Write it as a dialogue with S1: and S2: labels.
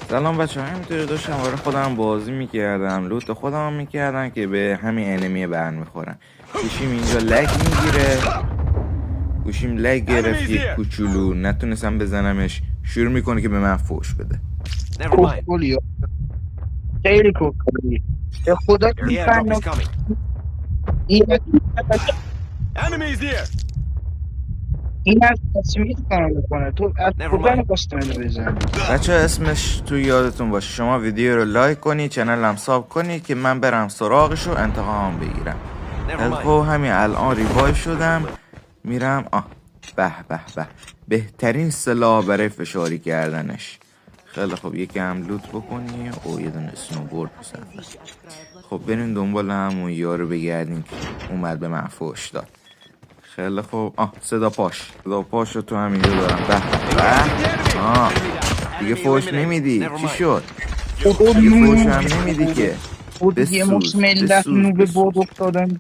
S1: سلام بچه ها، همینطوری داشتم برای خودم بازی میکردم، لوت خودم میکردم که به همین انمی بر میخورم. گوشیم اینجا لگ میگیره، گوشیم لگ گرفت یک کوچولو، نتونستم بزنمش، شروع میکنه که به من فوش بده.
S2: کوکولی خیلی کوکولی به خدا این فن این از تصویر کار میکنه. تو از کجا میخواست منو بزنی؟
S1: بچه اسمش تو یادتون باشه، شما ویدیو رو لایک کنی، چنل هم ساب کنی که من برم سراغش و انتقام بگیرم. خب همین الان ریوای شدم، میرم. به به به، بهترین سلاح برای فشاری کردنش. خیلی خب یکی هم لوت بکنی. او یه دونه اسنوبورد بسنده. خب بریم دنبال همون یارو بگردیم که اومد به من فوش داد. خیلی خوب. صدا پاش رو تو همینجا دارم. به به. دیگه فوش نمیدی. چی شد؟ دیگه فوش هم نمیدی که.
S2: یه مش ملت نوبه بود افتادن.